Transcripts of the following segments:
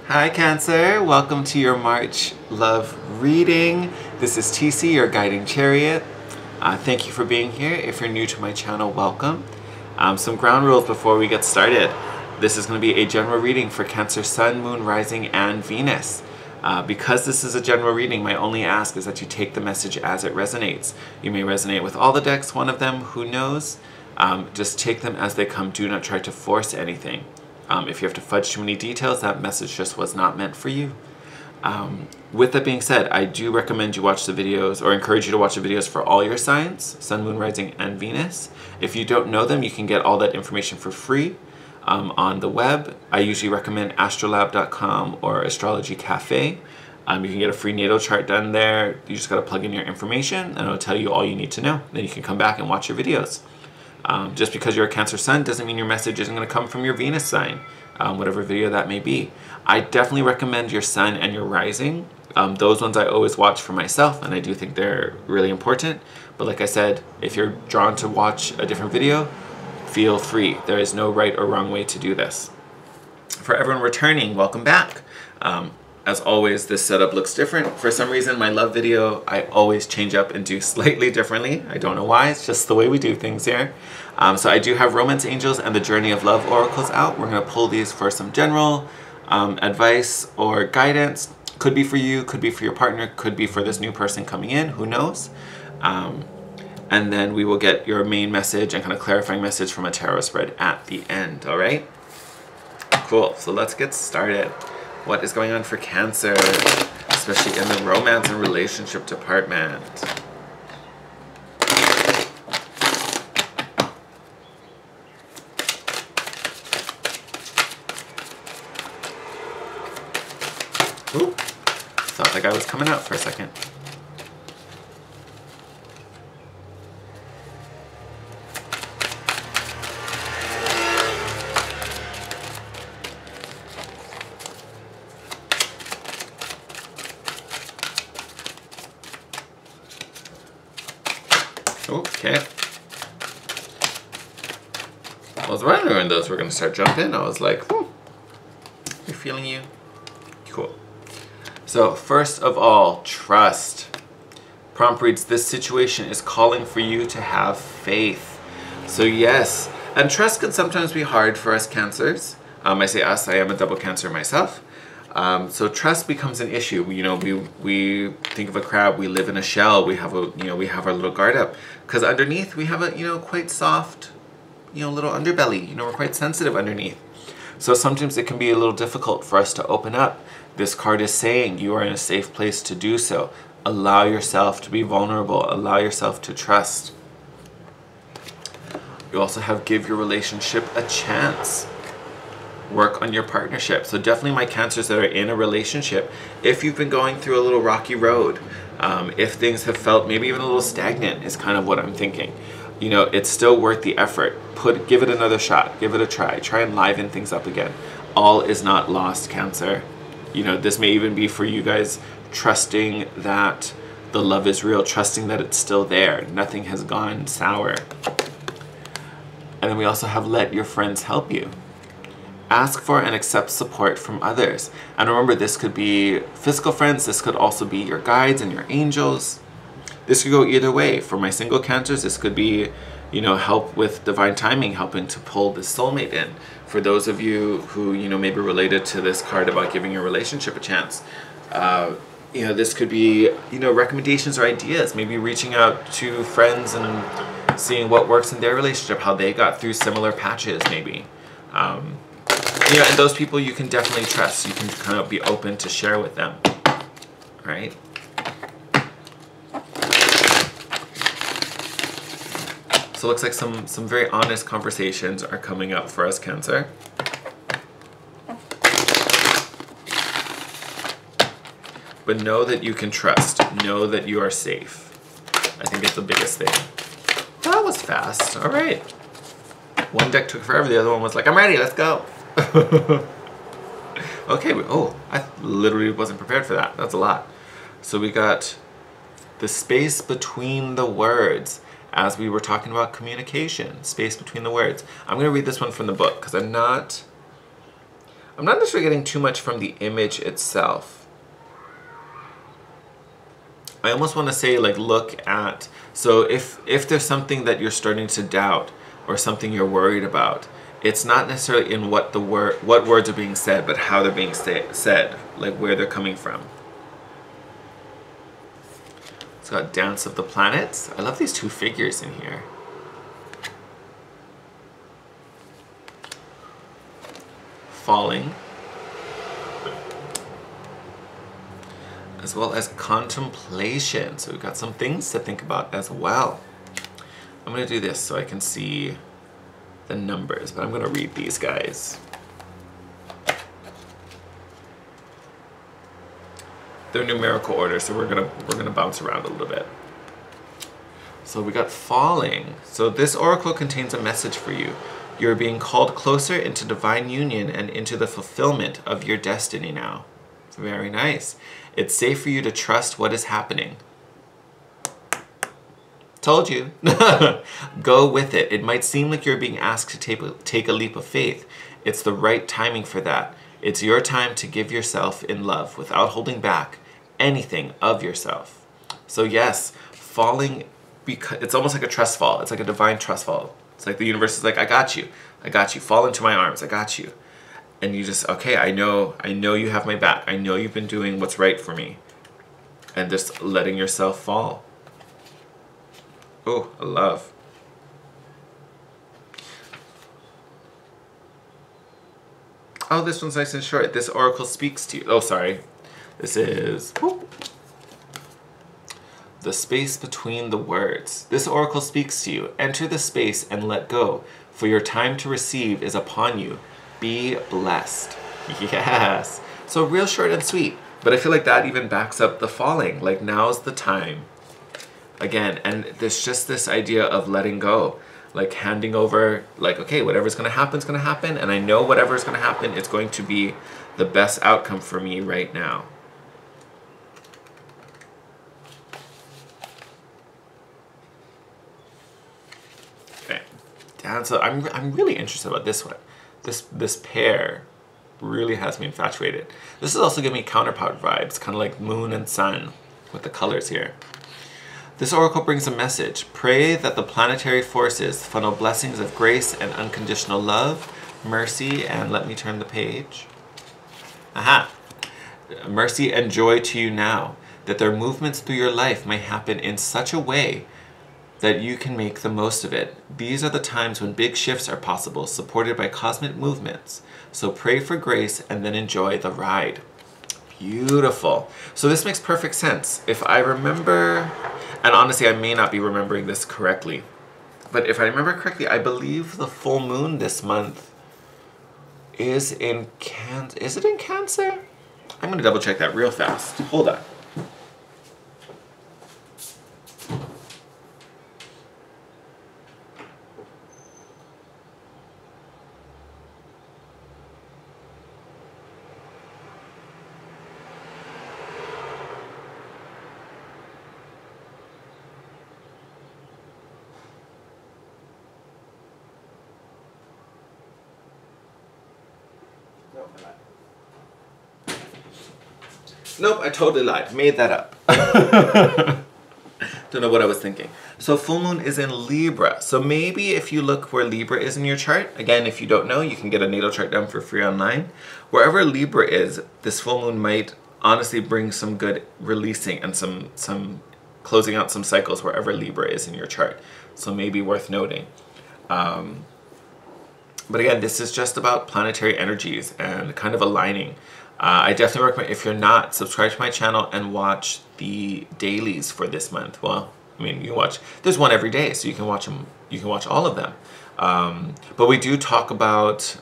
Hi Cancer, welcome to your March love reading. This is TC, your guiding chariot. Thank you for being here. If you're new to my channel, welcome. Some ground rules before we get started. This is going to be a general reading for Cancer Sun, Moon, Rising, and Venus. Because this is a general reading, my only ask is that you take the message as it resonates. You may resonate with all the decks, one of them, who knows? Just take them as they come. Do not try to force anything. If you have to fudge too many details, that message just was not meant for you. With that being said, I do recommend you watch the videos, or encourage you to watch the videos for all your signs, Sun, Moon, Rising, and Venus. If you don't know them, you can get all that information for free on the web. I usually recommend astrolab.com or Astrology Cafe. You can get a free natal chart done there. You just got to plug in your information and it'll tell you all you need to know. Then you can come back and watch your videos. Just because you're a Cancer Sun doesn't mean your message isn't going to come from your Venus sign, whatever video that may be. I definitely recommend your Sun and your Rising. Those ones I always watch for myself, and I do think they're really important. But like I said, if you're drawn to watch a different video, feel free. There is no right or wrong way to do this. For everyone returning, welcome back. As always, this setup looks different. For some reason, my love video, I always change up and do slightly differently. I don't know why, it's just the way we do things here. So I do have Romance Angels and the Journey of Love Oracles out. We're gonna pull these for some general advice or guidance. Could be for you, could be for your partner, could be for this new person coming in, who knows? And then we will get your main message and kind of clarifying message from a tarot spread at the end, all right? Cool, so let's get started. What is going on for Cancer, especially in the romance and relationship department? Ooh, felt like I was coming out for a second. Okay. I was wondering when those were going to start jumping. I was like, we're feeling you. Cool. So first of all, trust. Prompt reads, this situation is calling for you to have faith. So yes, and trust can sometimes be hard for us Cancers. I say us, I am a double Cancer myself. So trust becomes an issue. You know, we think of a crab, we live in a shell, we have our little guard up. Because underneath we have a, quite soft, little underbelly. We're quite sensitive underneath. So sometimes it can be a little difficult for us to open up. This card is saying you are in a safe place to do so. Allow yourself to be vulnerable. Allow yourself to trust. You also have give your relationship a chance. Work on your partnership. So definitely my Cancers that are in a relationship, if you've been going through a little rocky road, if things have felt maybe even a little stagnant is kind of what I'm thinking. It's still worth the effort. Give it another shot. Give it a try. Try and liven things up again. All is not lost, Cancer. This may even be for you guys trusting that the love is real, trusting that it's still there. Nothing has gone sour. And then we also have let your friends help you. Ask for and accept support from others. And remember, this could be physical friends. This could also be your guides and your angels. This could go either way. For my single Cancers, this could be, help with divine timing, helping to pull the soulmate in. For those of you who, maybe related to this card about giving your relationship a chance, this could be, recommendations or ideas. Maybe reaching out to friends and seeing what works in their relationship, how they got through similar patches, maybe. And those people you can definitely trust. You can kind of be open to share with them, right? So it looks like some very honest conversations are coming up for us, Cancer. But know that you can trust. Know that you are safe. I think it's the biggest thing. That was fast. All right. One deck took forever. The other one was like, I'm ready. Let's go. Okay. I literally wasn't prepared for that. That's a lot. So we got the space between the words. As we were talking about communication, space between the words. I'm going to read this one from the book because I'm not necessarily getting too much from the image itself. I almost want to say, like, look at, so if there's something that you're starting to doubt or something you're worried about, it's not necessarily in what words are being said, but how they're being said, like where they're coming from. It's got Dance of the Planets. I love these two figures in here. Falling. As well as contemplation. So we've got some things to think about as well. I'm going to do this so I can see the numbers, but I'm going to read these guys. They're numerical order, so we're gonna bounce around a little bit. So we got Falling. So this oracle contains a message for you. You're being called closer into divine union and into the fulfillment of your destiny now. Very nice. It's safe for you to trust what is happening. Told you. Go with it. It might seem like you're being asked to take a leap of faith. It's the right timing for that. It's your time to give yourself in love without holding back anything of yourself. So yes, falling, because it's almost like a trust fall. It's like a divine trust fall. It's like the universe is like, I got you. Fall into my arms. I got you. And you just, okay, I know you have my back. I know you've been doing what's right for me. And just letting yourself fall. Oh, I love. Oh, this one's nice and short. This oracle speaks to you. Oh, sorry. This is the space between the words. This oracle speaks to you. Enter the space and let go, for your time to receive is upon you. Be blessed. Yes. So real short and sweet. But I feel like that even backs up the falling. Like, now's the time. Again, and there's just this idea of letting go. Like handing over, like, okay, whatever's going to happen is going to happen. And I know whatever's going to happen, it's going to be the best outcome for me right now. Okay. Down. So I'm really interested about this one. This pair really has me infatuated. This is also giving me counterpart vibes, kind of like moon and sun with the colors here. This oracle brings a message. Pray that the planetary forces funnel blessings of grace and unconditional love, mercy, and let me turn the page. Aha! Mercy and joy to you now, that their movements through your life may happen in such a way that you can make the most of it. These are the times when big shifts are possible, supported by cosmic movements. So pray for grace and then enjoy the ride. Beautiful. So this makes perfect sense. If I remember, and honestly, I may not be remembering this correctly, but if I remember correctly, I believe the full moon this month is in Cancer. Is it in Cancer? I'm going to double check that real fast. Hold on. Nope, I totally lied. Made that up. Don't know what I was thinking. So full moon is in Libra. So maybe if you look where Libra is in your chart, again, if you don't know, you can get a natal chart done for free online. Wherever Libra is, this full moon might honestly bring some good releasing and some closing out some cycles wherever Libra is in your chart. So maybe worth noting. But again, this is just about planetary energies and kind of aligning. I definitely recommend, if you're not, subscribe to my channel and watch the dailies for this month. Well, I mean, you watch, there's one every day, so you can watch them, you can watch all of them. But we do talk about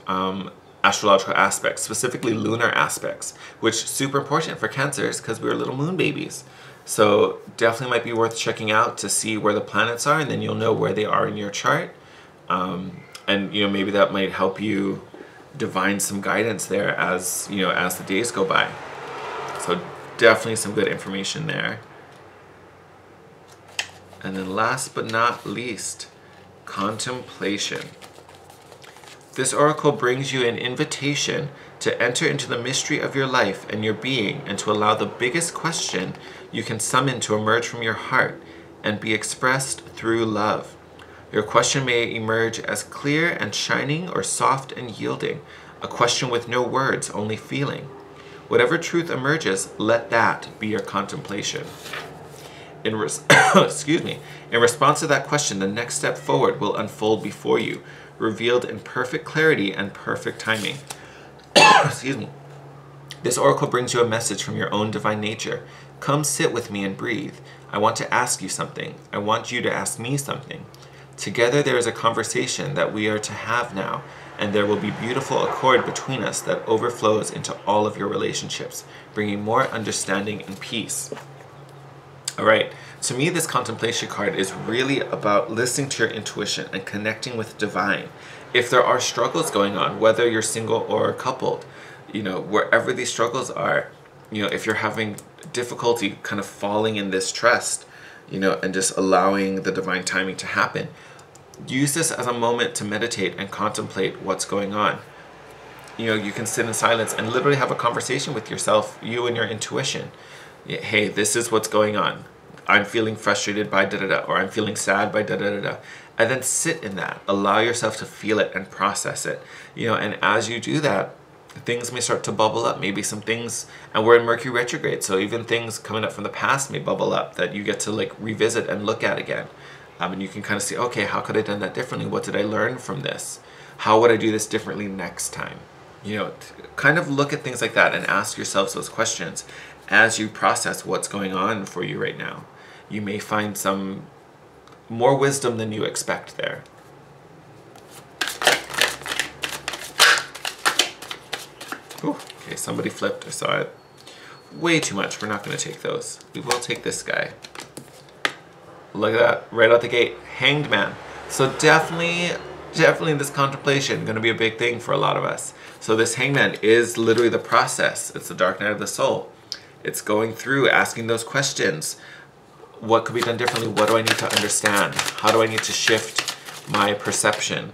astrological aspects, specifically lunar aspects, which is super important for Cancers because we're little moon babies. So definitely might be worth checking out to see where the planets are, and then you'll know where they are in your chart. And you know, maybe that might help you divine some guidance there as, you know, as the days go by. So definitely some good information there. And then last but not least, contemplation. This oracle brings you an invitation to enter into the mystery of your life and your being, and to allow the biggest question you can summon to emerge from your heart and be expressed through love. Your question may emerge as clear and shining or soft and yielding, a question with no words, only feeling. Whatever truth emerges, let that be your contemplation. Excuse me. In response to that question, the next step forward will unfold before you, revealed in perfect clarity and perfect timing. Excuse me. This oracle brings you a message from your own divine nature. Come sit with me and breathe. I want to ask you something. I want you to ask me something. Together there is a conversation that we are to have now, and there will be beautiful accord between us that overflows into all of your relationships, bringing more understanding and peace. All right, to me this contemplation card is really about listening to your intuition and connecting with divine. If there are struggles going on, whether you're single or coupled, wherever these struggles are, if you're having difficulty kind of falling in this trust, and just allowing the divine timing to happen, use this as a moment to meditate and contemplate what's going on. You can sit in silence and literally have a conversation with yourself, you and your intuition. Hey, this is what's going on. I'm feeling frustrated by da-da-da, or I'm feeling sad by da-da-da-da. And then sit in that. Allow yourself to feel it and process it. And as you do that, things may start to bubble up. Maybe some things, and we're in Mercury retrograde, so even things coming up from the past may bubble up that you get to revisit and look at again. And you can kind of see, okay, how could I have done that differently? What did I learn from this? How would I do this differently next time? Kind of look at things like that and ask yourselves those questions as you process what's going on for you right now. You may find some more wisdom than you expect there. Ooh, okay, somebody flipped, I saw it. Way too much, we're not going to take those. We will take this guy. Look at that, right out the gate, Hanged Man. So definitely this contemplation going to be a big thing for a lot of us. So this Hanged Man is literally the process. It's the dark night of the soul. It's going through, asking those questions. What could be done differently? What do I need to understand? How do I need to shift my perception?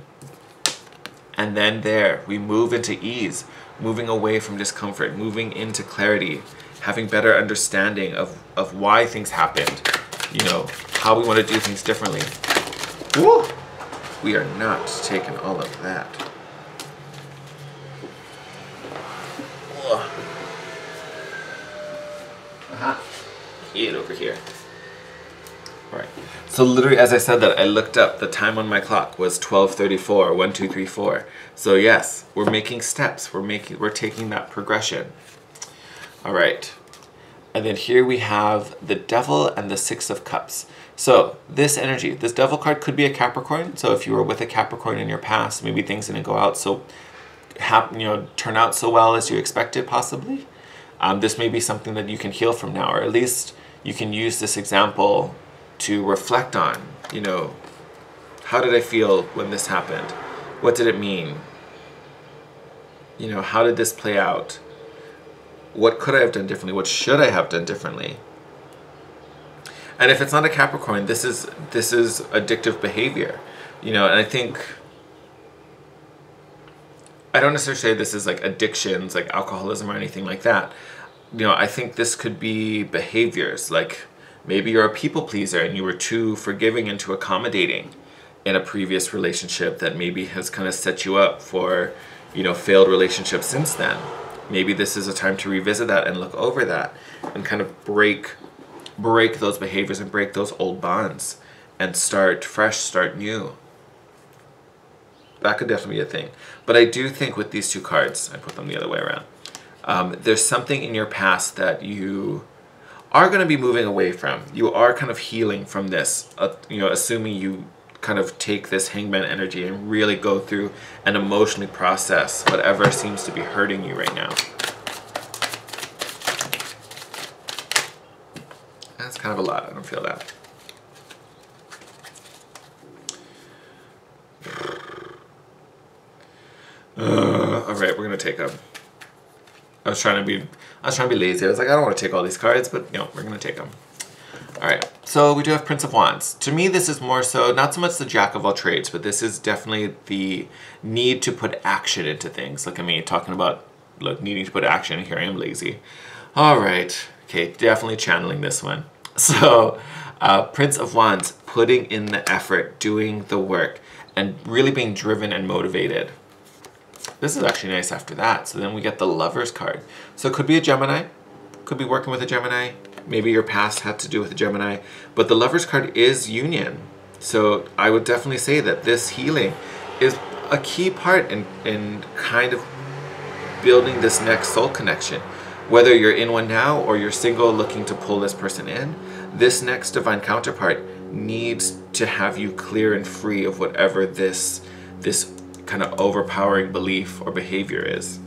And then there, we move into ease, moving away from discomfort, moving into clarity, having better understanding of why things happened, how we want to do things differently. Woo! We are not taking all of that. Get over here. Alright, so literally as I said that, I looked up, the time on my clock was 12:34, 1, 2, 3, 4. So yes, we're making steps, we're taking that progression. Alright, and then here we have the Devil and the Six of Cups. So this energy, this Devil card could be a Capricorn, so if you were with a Capricorn in your past, maybe things didn't go out so, turn out so well as you expected possibly. This may be something that you can heal from now, or at least you can use this example to reflect on, how did I feel when this happened? What did it mean? How did this play out? What could I have done differently? What should I have done differently? And if it's not a Capricorn, this is addictive behavior, and I think, I don't necessarily say this is like addictions, like alcoholism or anything like that. I think this could be behaviors, like maybe you're a people pleaser and you were too forgiving and too accommodating in a previous relationship that maybe has kind of set you up for, failed relationships since then. Maybe this is a time to revisit that and look over that and kind of break those behaviors and break those old bonds and start fresh, start new. That could definitely be a thing. But I do think with these two cards, I put them the other way around, there's something in your past that you are going to be moving away from. You are kind of healing from this, assuming you kind of take this Hangman energy and really go through and emotionally process whatever seems to be hurting you right now. That's kind of a lot. I don't feel that. All right, we're gonna take them. I was trying to be lazy. I was like, I don't want to take all these cards, but we're gonna take them. All right, so we do have Prince of Wands. To me, this is more so, not so much the Jack of all trades, but this is definitely the need to put action into things. Like, talking about, like needing to put action, and here I am lazy. All right, okay, definitely channeling this one. So, Prince of Wands, putting in the effort, doing the work, and really being driven and motivated. This is actually nice after that. So then we get the Lovers card. So it could be a Gemini, could be working with a Gemini. Maybe your past had to do with a Gemini, but the Lovers card is union. So I would definitely say that this healing is a key part in kind of building this next soul connection. Whether you're in one now or you're single looking to pull this person in, this next divine counterpart needs to have you clear and free of whatever this kind of overpowering belief or behavior is.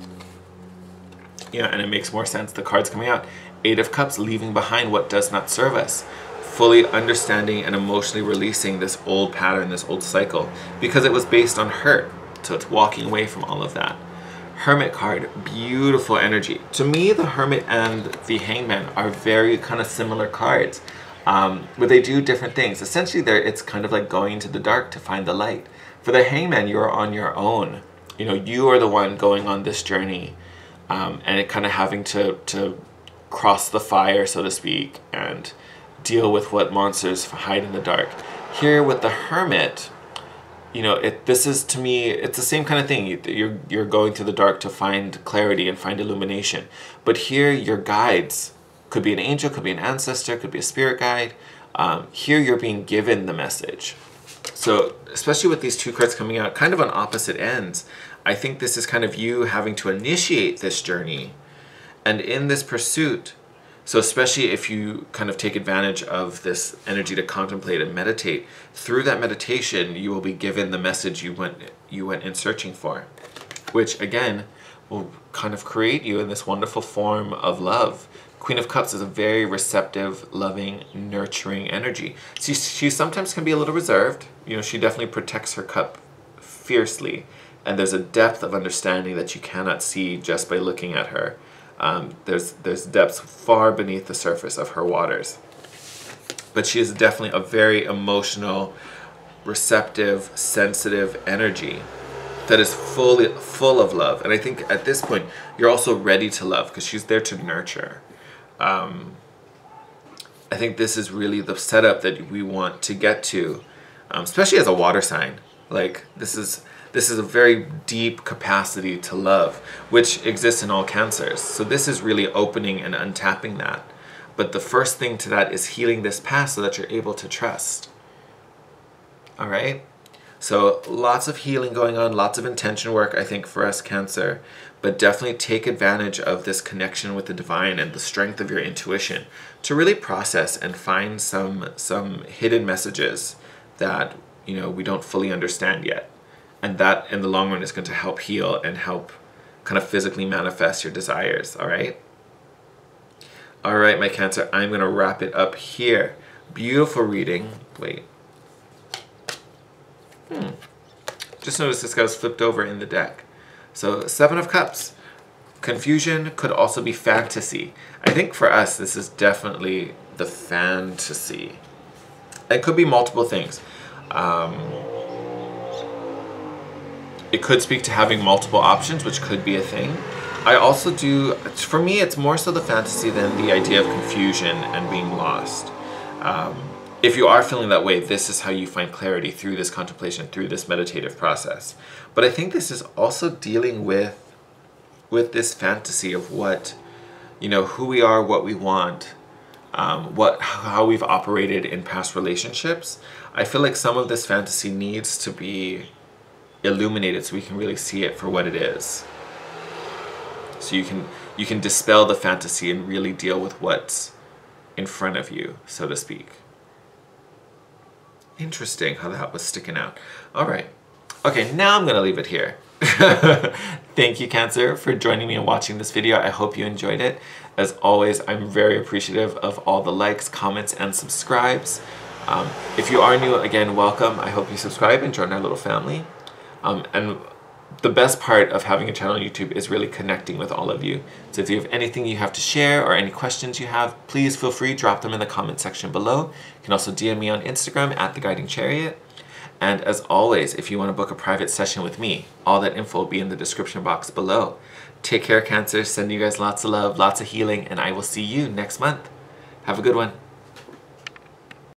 Yeah, and it makes more sense. The cards coming out. 8 of Cups, leaving behind what does not serve us. Fully understanding and emotionally releasing this old pattern, this old cycle, because it was based on hurt. So it's walking away from all of that. Hermit card, beautiful energy. To me, the Hermit and the Hangman are very kind of similar cards, but they do different things. Essentially, it's kind of like going into the dark to find the light. For the Hangman, you're on your own. You know, you are the one going on this journey, and it kind of having to cross the fire, so to speak, and deal with what monsters hide in the dark. Here with the Hermit, you know, this is, to me, it's the same kind of thing. You're going through the dark to find clarity and find illumination. But here, your guides, could be an angel, could be an ancestor, could be a spirit guide. Here, you're being given the message. So, especially with these two cards coming out, kind of on opposite ends, I think this is kind of you having to initiate this journey. And in this pursuit, so especially if you kind of take advantage of this energy to contemplate and meditate, through that meditation, you will be given the message you went in searching for, which again, will kind of create you in this wonderful form of love. Queen of Cups is a very receptive, loving, nurturing energy. She sometimes can be a little reserved. You know, she definitely protects her cup fiercely, and there's a depth of understanding that you cannot see just by looking at her. There's depths far beneath the surface of her waters. But she is definitely a very emotional, receptive, sensitive energy that is full of love. And I think at this point, you're also ready to love because she's there to nurture. I think this is really the setup that we want to get to, especially as a water sign. Like, this is a very deep capacity to love, which exists in all cancers. So this is really opening and untapping that. But the first thing to that is healing this past so that you're able to trust. All right? So lots of healing going on, lots of intention work, I think, for us Cancer. But definitely take advantage of this connection with the divine and the strength of your intuition to really process and find some hidden messages that, you know, we don't fully understand yet. And that, in the long run, is going to help heal and help kind of physically manifest your desires, all right? All right, my Cancer, I'm going to wrap it up here. Beautiful reading. Wait. Just noticed this guy was flipped over in the deck. So, 7 of Cups. Confusion could also be fantasy. I think for us, this is definitely the fantasy. It could be multiple things. It could speak to having multiple options, which could be a thing. I also do, for me, it's more so the fantasy than the idea of confusion and being lost. If you are feeling that way, this is how you find clarity through this contemplation, through this meditative process. But I think this is also dealing with this fantasy of what, you know, who we are, what we want, how we've operated in past relationships. I feel like some of this fantasy needs to be illuminated so we can really see it for what it is. So you can dispel the fantasy and really deal with what's in front of you, so to speak. Interesting how that was sticking out. All right. Okay, now I'm going to leave it here. Thank you, Cancer, for joining me and watching this video. I hope you enjoyed it. As always, I'm very appreciative of all the likes, comments, and subscribes. If you are new, again, welcome. I hope you subscribe and join our little family. And the best part of having a channel on YouTube is really connecting with all of you. So if you have anything you have to share or any questions you have, please feel free, drop them in the comment section below. You can also DM me on Instagram at @TheGuidingChariot. And as always, if you want to book a private session with me, all that info will be in the description box below. Take care, Cancer. Sending you guys lots of love, lots of healing, and I will see you next month. Have a good one.